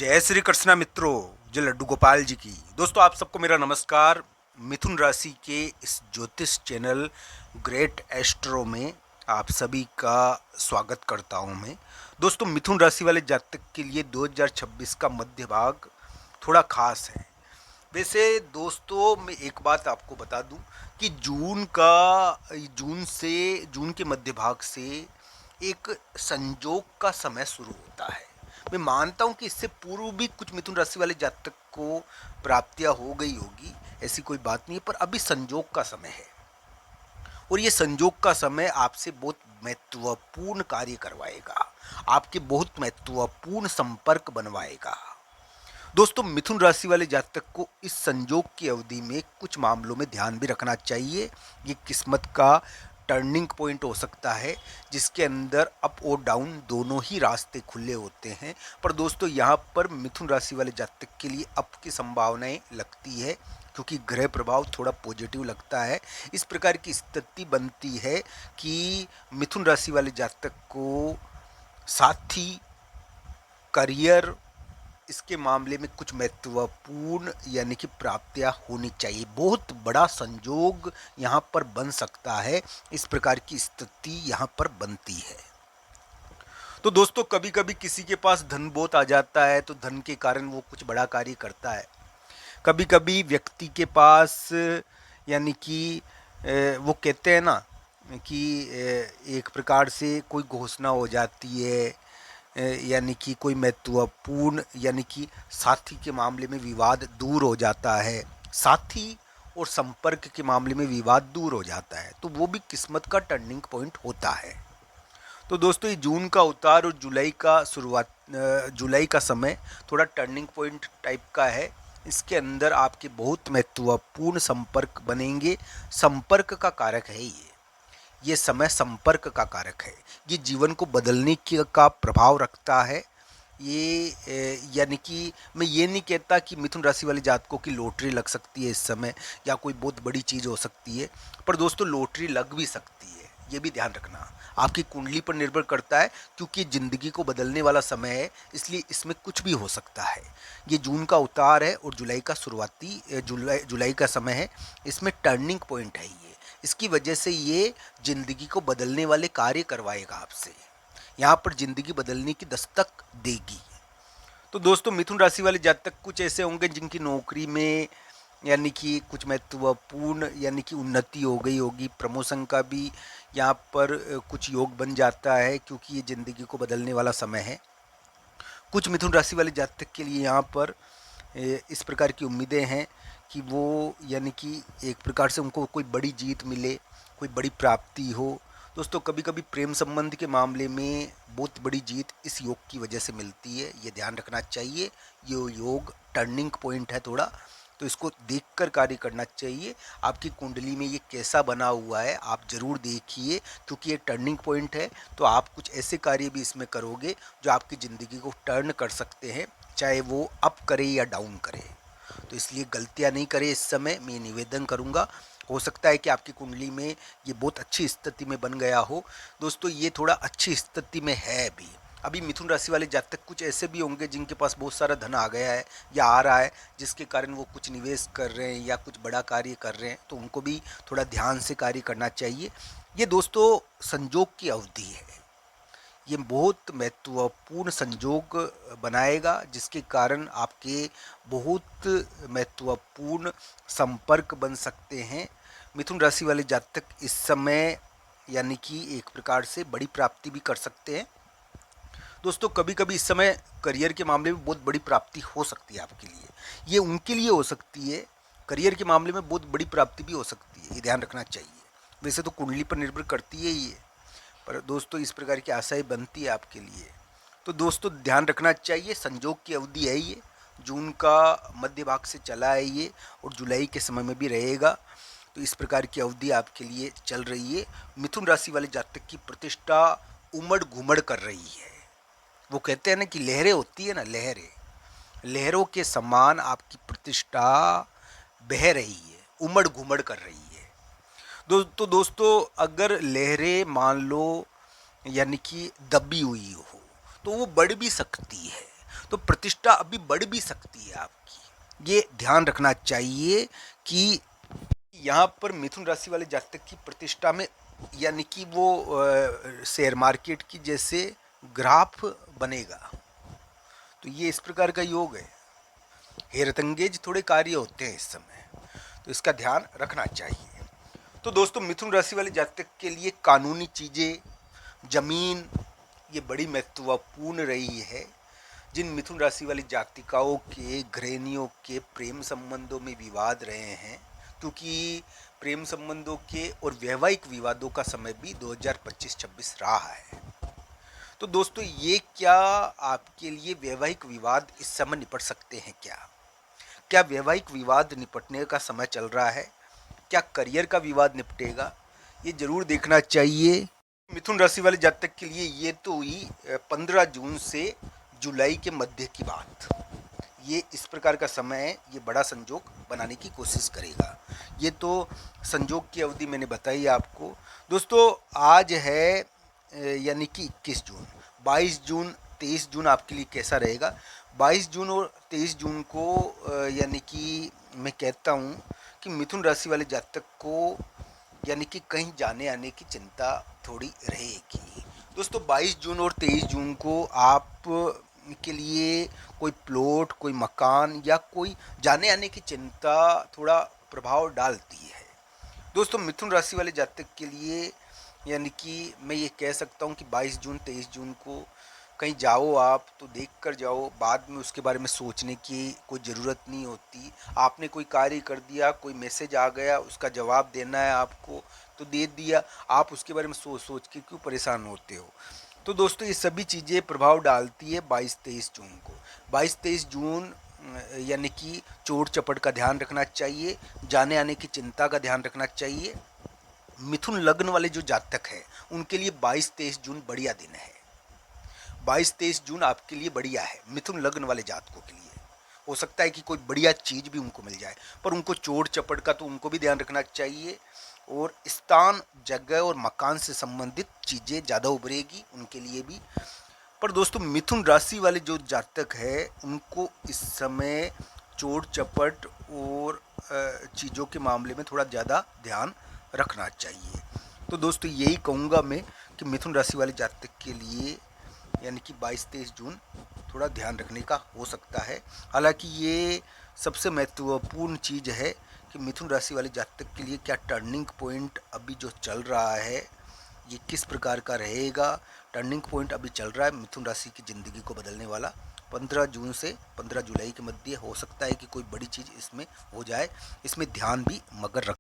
जय श्री कृष्णा मित्रों, जय लड्डू गोपाल जी की। दोस्तों आप सबको मेरा नमस्कार। मिथुन राशि के इस ज्योतिष चैनल ग्रेट एस्ट्रो में आप सभी का स्वागत करता हूं मैं। दोस्तों मिथुन राशि वाले जातक के लिए 2026 का मध्य भाग थोड़ा खास है। वैसे दोस्तों मैं एक बात आपको बता दूं कि जून के मध्य भाग से एक संजोग का समय शुरू होता है। मैं मानता हूं कि इससे पूर्व भी कुछ मिथुन राशि वाले जातक को प्राप्तियां हो गई होगी, ऐसी कोई बात नहीं है, पर अभी संजोग का समय है और ये संजोग का समय आपसे बहुत महत्वपूर्ण कार्य करवाएगा, आपके बहुत महत्वपूर्ण संपर्क बनवाएगा। दोस्तों मिथुन राशि वाले जातक को इस संजोग की अवधि में कुछ मामलों में ध्यान भी रखना चाहिए। ये किस्मत का टर्निंग पॉइंट हो सकता है जिसके अंदर अप और डाउन दोनों ही रास्ते खुले होते हैं। पर दोस्तों यहाँ पर मिथुन राशि वाले जातक के लिए अप की संभावनाएं लगती है क्योंकि ग्रह प्रभाव थोड़ा पॉजिटिव लगता है। इस प्रकार की स्थिति बनती है कि मिथुन राशि वाले जातक को साथी, करियर, इसके मामले में कुछ महत्वपूर्ण यानी कि प्राप्तियां होनी चाहिए। बहुत बड़ा संजोग यहाँ पर बन सकता है, इस प्रकार की स्थिति यहाँ पर बनती है। तो दोस्तों कभी कभी किसी के पास धन बहुत आ जाता है तो धन के कारण वो कुछ बड़ा कार्य करता है। कभी कभी व्यक्ति के पास यानी कि वो कहते हैं ना कि एक प्रकार से कोई घोषणा हो जाती है, यानी कि कोई महत्वपूर्ण यानी कि साथी के मामले में विवाद दूर हो जाता है, साथी और संपर्क के मामले में विवाद दूर हो जाता है, तो वो भी किस्मत का टर्निंग पॉइंट होता है। तो दोस्तों ये जून का उतार और जुलाई का समय थोड़ा टर्निंग पॉइंट टाइप का है। इसके अंदर आपके बहुत महत्वपूर्ण संपर्क बनेंगे। संपर्क का कारक है ये समय संपर्क का कारक है। ये जीवन को बदलने का प्रभाव रखता है। ये यानी कि मैं ये नहीं कहता कि मिथुन राशि वाले जातकों की लॉटरी लग सकती है इस समय या कोई बहुत बड़ी चीज़ हो सकती है, पर दोस्तों लॉटरी लग भी सकती है, ये भी ध्यान रखना। आपकी कुंडली पर निर्भर करता है क्योंकि ज़िंदगी को बदलने वाला समय है, इसलिए इसमें कुछ भी हो सकता है। ये जून का उतार है और जुलाई का समय है, इसमें टर्निंग पॉइंट है ये। इसकी वजह से ये ज़िंदगी को बदलने वाले कार्य करवाएगा आपसे, यहाँ पर ज़िंदगी बदलने की दस्तक देगी। तो दोस्तों मिथुन राशि वाले जातक कुछ ऐसे होंगे जिनकी नौकरी में यानी कि कुछ महत्वपूर्ण यानी कि उन्नति हो गई होगी, प्रमोशन का भी यहाँ पर कुछ योग बन जाता है क्योंकि ये ज़िंदगी को बदलने वाला समय है। कुछ मिथुन राशि वाले जातक के लिए यहाँ पर इस प्रकार की उम्मीदें हैं कि वो यानी कि एक प्रकार से उनको कोई बड़ी जीत मिले, कोई बड़ी प्राप्ति हो। दोस्तों कभी कभी प्रेम संबंध के मामले में बहुत बड़ी जीत इस योग की वजह से मिलती है, ये ध्यान रखना चाहिए। ये योग टर्निंग पॉइंट है थोड़ा, तो इसको देखकर कार्य करना चाहिए। आपकी कुंडली में ये कैसा बना हुआ है आप ज़रूर देखिए क्योंकि ये टर्निंग पॉइंट है। तो आप कुछ ऐसे कार्य भी इसमें करोगे जो आपकी ज़िंदगी को टर्न कर सकते हैं, चाहे वो अप करे या डाउन करे। तो इसलिए गलतियां नहीं करें। इस समय मैं निवेदन करूंगा, हो सकता है कि आपकी कुंडली में ये बहुत अच्छी स्थिति में बन गया हो। दोस्तों ये थोड़ा अच्छी स्थिति में है भी। अभी मिथुन राशि वाले जातक कुछ ऐसे भी होंगे जिनके पास बहुत सारा धन आ गया है या आ रहा है, जिसके कारण वो कुछ निवेश कर रहे हैं या कुछ बड़ा कार्य कर रहे हैं, तो उनको भी थोड़ा ध्यान से कार्य करना चाहिए। ये दोस्तों संजोग की अवधि है, ये बहुत महत्वपूर्ण संजोग बनाएगा जिसके कारण आपके बहुत महत्वपूर्ण संपर्क बन सकते हैं। मिथुन राशि वाले जातक इस समय यानी कि एक प्रकार से बड़ी प्राप्ति भी कर सकते हैं। दोस्तों कभी कभी इस समय करियर के मामले में बहुत बड़ी प्राप्ति हो सकती है आपके लिए, ये उनके लिए हो सकती है। करियर के मामले में बहुत बड़ी प्राप्ति भी हो सकती है, ये ध्यान रखना चाहिए। वैसे तो कुंडली पर निर्भर करती है ये, पर दोस्तों इस प्रकार की आशाएं बनती है आपके लिए। तो दोस्तों ध्यान रखना चाहिए, संजोग की अवधि है ये, जून का मध्य भाग से चला है ये और जुलाई के समय में भी रहेगा। तो इस प्रकार की अवधि आपके लिए चल रही है। मिथुन राशि वाले जातक की प्रतिष्ठा उमड़ घुमड़ कर रही है। वो कहते हैं ना कि लहरें होती है ना, लहरों के समान आपकी प्रतिष्ठा बह रही है, उमड़ घुमड़ कर रही है। तो दोस्तों अगर लहरें मान लो यानी कि दबी हुई हो तो वो बढ़ भी सकती है। तो प्रतिष्ठा अभी बढ़ भी सकती है आपकी। ये ध्यान रखना चाहिए कि यहाँ पर मिथुन राशि वाले जातक की प्रतिष्ठा में, यानी कि वो शेयर मार्केट की जैसे ग्राफ बनेगा। तो ये इस प्रकार का योग है। हैरतअंगेज थोड़े कार्य होते हैं इस समय, तो इसका ध्यान रखना चाहिए। तो दोस्तों, मिथुन राशि वाले जातक के लिए कानूनी चीज़ें, जमीन, ये बड़ी महत्वपूर्ण रही है। जिन मिथुन राशि वाली जातिकाओं के, गृहिणियों के प्रेम संबंधों में विवाद रहे हैं, क्योंकि प्रेम संबंधों के और वैवाहिक विवादों का समय भी 2025-26 रहा है। तो दोस्तों, ये क्या आपके लिए वैवाहिक विवाद इस समय निपट सकते हैं क्या? क्या वैवाहिक विवाद निपटने का समय चल रहा है? क्या करियर का विवाद निपटेगा? ये जरूर देखना चाहिए। मिथुन राशि वाले जातक के लिए ये तो हुई 15 जून से जुलाई के मध्य की बात। ये इस प्रकार का समय है, ये बड़ा संजोग बनाने की कोशिश करेगा। ये तो संजोग की अवधि मैंने बताई आपको। दोस्तों, आज है यानी कि 21 जून, 22 जून, 23 जून आपके लिए कैसा रहेगा? 22 जून और 23 जून को यानी कि मैं कहता हूँ कि मिथुन राशि वाले जातक को यानी कि कहीं जाने आने की चिंता थोड़ी रहेगी। दोस्तों, 22 जून और 23 जून को आप के लिए कोई प्लॉट, कोई मकान या कोई जाने आने की चिंता थोड़ा प्रभाव डालती है। दोस्तों, मिथुन राशि वाले जातक के लिए यानी कि मैं ये कह सकता हूँ कि 22 जून 23 जून को कहीं जाओ आप तो देख कर जाओ, बाद में उसके बारे में सोचने की कोई ज़रूरत नहीं होती। आपने कोई कार्य कर दिया, कोई मैसेज आ गया, उसका जवाब देना है आपको तो दे दिया, आप उसके बारे में सोच सोच के क्यों परेशान होते हो? तो दोस्तों, ये सभी चीज़ें प्रभाव डालती है 22-23 जून को। 22-23 जून यानी कि चोट चपट का ध्यान रखना चाहिए, जाने आने की चिंता का ध्यान रखना चाहिए। मिथुन लग्न वाले जो जातक हैं उनके लिए 22-23 जून बढ़िया दिन है। 22-23 जून आपके लिए बढ़िया है मिथुन लग्न वाले जातकों के लिए। हो सकता है कि कोई बढ़िया चीज़ भी उनको मिल जाए, पर उनको चोट चपट का तो उनको भी ध्यान रखना चाहिए। और स्थान, जगह और मकान से संबंधित चीज़ें ज़्यादा उभरेगी उनके लिए भी। पर दोस्तों, मिथुन राशि वाले जो जातक है उनको इस समय चोट चपट और चीज़ों के मामले में थोड़ा ज़्यादा ध्यान रखना चाहिए। तो दोस्तों, यही कहूँगा मैं कि मिथुन राशि वाले जातक के लिए यानी कि 22-23 जून थोड़ा ध्यान रखने का हो सकता है। हालांकि ये सबसे महत्वपूर्ण चीज़ है कि मिथुन राशि वाले जातक के लिए क्या टर्निंग पॉइंट अभी जो चल रहा है ये किस प्रकार का रहेगा। टर्निंग पॉइंट अभी चल रहा है मिथुन राशि की ज़िंदगी को बदलने वाला। 15 जून से 15 जुलाई के मध्य हो सकता है कि कोई बड़ी चीज़ इसमें हो जाए। इसमें ध्यान भी मगर रख